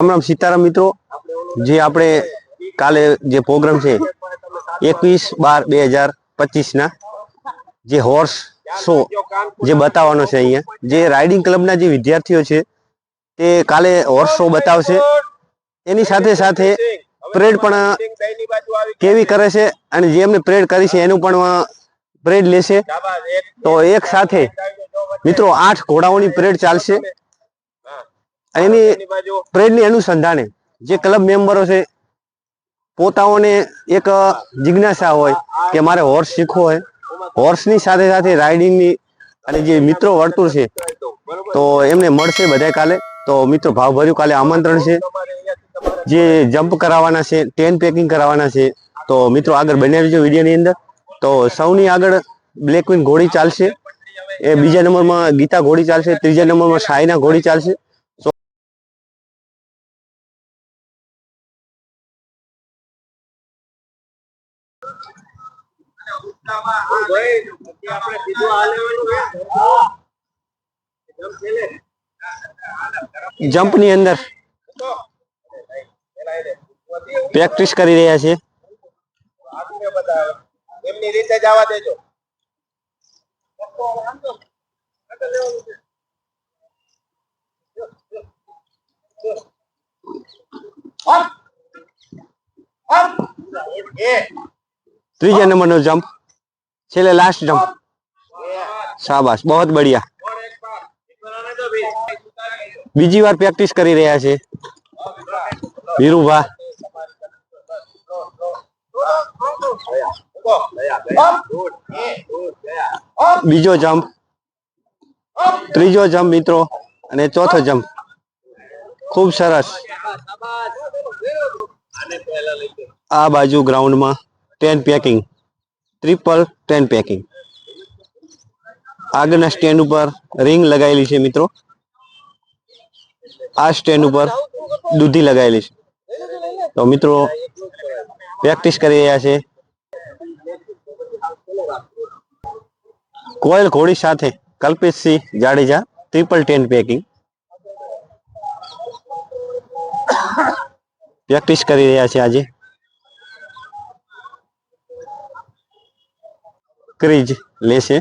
राम राम सीताराम मित्रों, जे आपणे काले जे प्रोग्राम है 21/12/2025 ना जे हॉर्स शो जे बतावવાનો છે અહીંયા જે રાઇડિંગ ક્લબના જે વિદ્યાર્થીઓ છે તે કાલે હોર્સ શો બતાવશે। એની સાથે સાથે પરેડ પણ કેવી કરે છે અને જે એમને પરેડ કરી છે એનું પણ પરેડ લેશે। તો એક સાથે મિત્રો 8 ઘોડાઓની પરેડ ચાલશે। એની પરેડની અનુસંધાને જે ક્લબ મેમ્બરો છે પોતાઓને એક જિજ્ઞાસા હોય કે મારે હોર્સ શીખવો હોય, હોર્સની સાથે સાથે રાઇડિંગની અને જે મિત્રો વર્તુળ છે તો એમને મળશે બધાય કાલે। તો મિત્રો ભાવભર્યું કાલે આમંત્રણ છે, જે જમ્પ કરાવવાના છે, 10 પેકિંગ કરાવવાના છે। તો મિત્રો આગળ બન્યા રહેજો વિડીયોની અંદર। તો સૌની આગળ બ્લેક ક્વીન ઘોડી ચાલશે, એ બીજા નંબરમાં ગીતા ઘોડી ચાલશે, ત્રીજા નંબરમાં સાયના ઘોડી ચાલશે। જમ્પની અંદર પ્રેક્ટિસ કરી રહ્યા છે। એમની રીતે જવા દેજો। ત્રીજા નંબરનો જમ્પ, છેલ્લે લાસ્ટ જમ્પ। શાબાશ, बहुत बढ़िया। બીજી વાર પ્રેક્ટિસ કરી રહ્યા છે વીરુભા। બીજો જમ્પ, ત્રીજો જમ્પ મિત્રો અને ચોથો જમ્પ। खूब सरस। आ बाजू ग्राउंड में 10 पेकिंग, ट्रिपल 10 पेकिंग। आगना स्टेन्ड पर रिंग लगायेली छे मित्रों। आ स्टेन्ड पर दूधी लगायेली छे। तो मित्रों प्रेक्टिस करी रह्या छे। कोयल घोड़ी साथे Kalpesh Singh Jadeja triple 10 packing practice करी रह्या छे। आज क्रीज लेशे।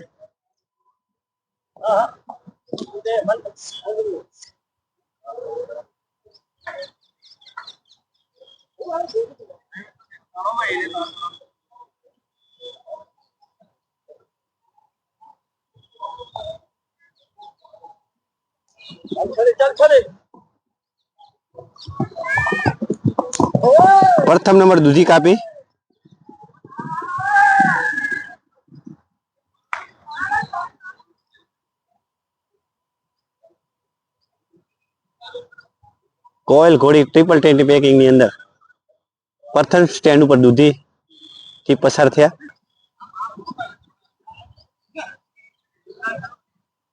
प्रथम नंबर दूधी कापी। कोयल घोड़ी ट्रिपल 10 पेकिंग नी अंदर प्रथम स्टेन्ड पर दूधी थी पसार थया।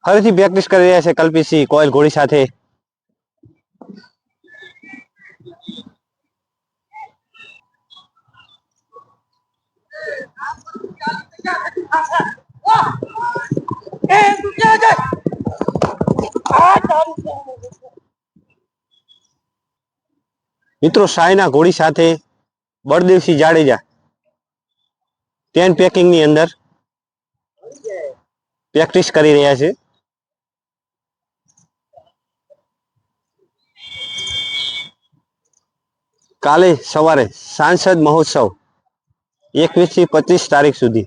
फरीथी प्रेक्टिस करी रह्या छे कल्पेश सिंह कोयल घोड़ी साथे। मित्रों सायना घोड़ी साथे बलदेवसिंह जाडेजा 10 पेकिंग नी अंदर प्रेक्टिस करी रह्या छे। काले सवारे सांसद महोत्सव 21 થી 25 तारीख सुधी।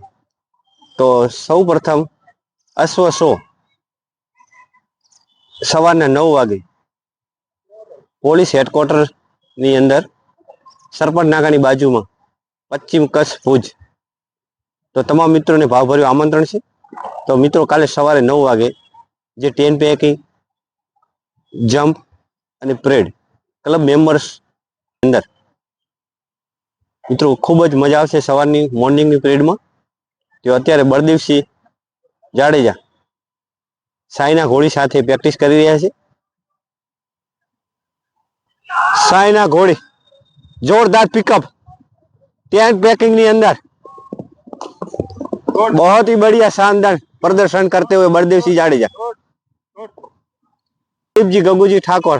तो सौ प्रथम अश्व शो सवारना 9 वागे पोलीस हेडक्वार्टर नी अंदर सरपंच नाकानी बाजू में पश्चिम कच्छ भुज। तो तमाम मित्रों ने भावभर्यु आमंत्रण है। तो मित्रों काले सवारे 9 वागे जे 10 पेकिंग जम्प और परेड क्लब मेम्बर्स अंदर मित्रों खूब ज मजा आवशे सवारनी मॉर्निंग नी परेड में। तो अत्यारे बलदेवसिंह जाडेजा सायना घोड़ी साथे प्रेक्टिस करी रह्या छे। सायना घोड़ी जोरदार पिकअप 10 पेकिंग नी अंदर बहुत ही बढ़िया शानदार प्रदर्शन करते हुए बलदेवसिंह जाडेजा। जी गंगूजी ठाकुर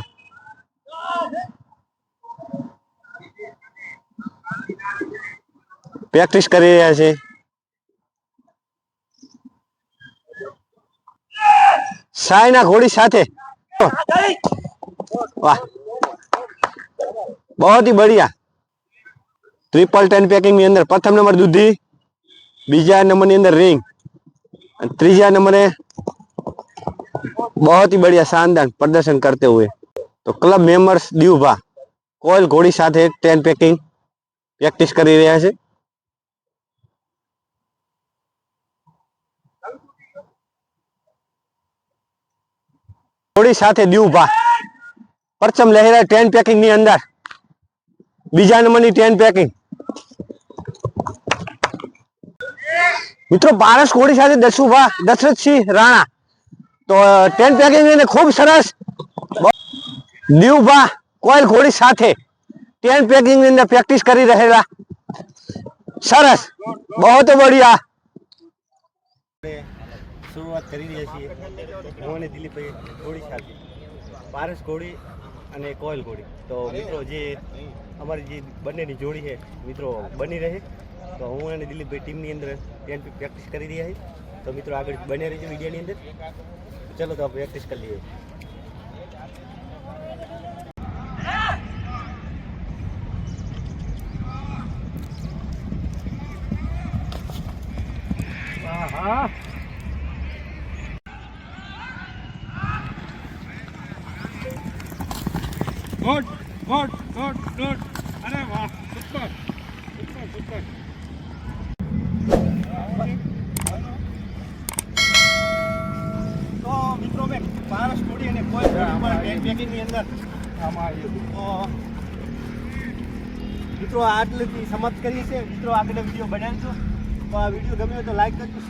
પ્રેક્ટિસ કરી રહ્યા છે. સાયના ઘોડી સાથે વાહ, बहुत ही बढ़िया. ट्रिपल 10 પેકિંગ ની અંદર પ્રથમ નંબર દૂધી, બીજા નંબર ની અંદર रिंग, ત્રીજા નંબરે बहुत ही बढ़िया शानदार प्रदर्शन करते हुए. तो क्लब मेंबर्स દીવભા કોઈલ ઘોડી સાથે 10 પેકિંગ પ્રેક્ટિસ કરી રહ્યા છે. ઘોડી સાથે દીવભા પરચમ લહેરા 10 પેકિંગ ની અંદર બીજા નંબરની 10 પેકિંગ. મિત્રો પારસ ઘોડી સાથે દસુભા દશરથસિંહ રાણા તો 10 પેકિંગ ની અંદર ખૂબ સરસ. દીવભા કોઈલ ઘોડી સાથે 10 પેકિંગ ની અંદર પ્રેક્ટિસ કરી રહેલા. સરસ, बहुत बढ़िया. શરૂઆત કરી રહ્યા છીએ હું અને દિલીપભાઈ ઘોડી સાથે પારસ ઘોડી અને કોયલ ઘોડી. તો મિત્રો જે અમારી જે બંનેની જોડી છે મિત્રો બની રહે, તો હું અને દિલીપભાઈ ટીમની અંદર પ્રેક્ટિસ કરી રહ્યા છીએ. તો મિત્રો આગળ બન્યા રહીશું વિડીયોની અંદર. ચલો તો આપણે પ્રેક્ટિસ કરી લઈએ. હા गुड गुड गुड गुड. अरे वाह, सुपर सुपर सुपर. તો મિત્રો મેં પારસ ઘોડી અને કોયલ ઘોડી પર પેકિંગની અંદર તો મિત્રો આટલેથી સમાપ્ત કરીએ છીએ. મિત્રો આગળ વિડીયો બનાવજો. તો આ વિડીયો ગમ્યો તો લાઈક કરજો,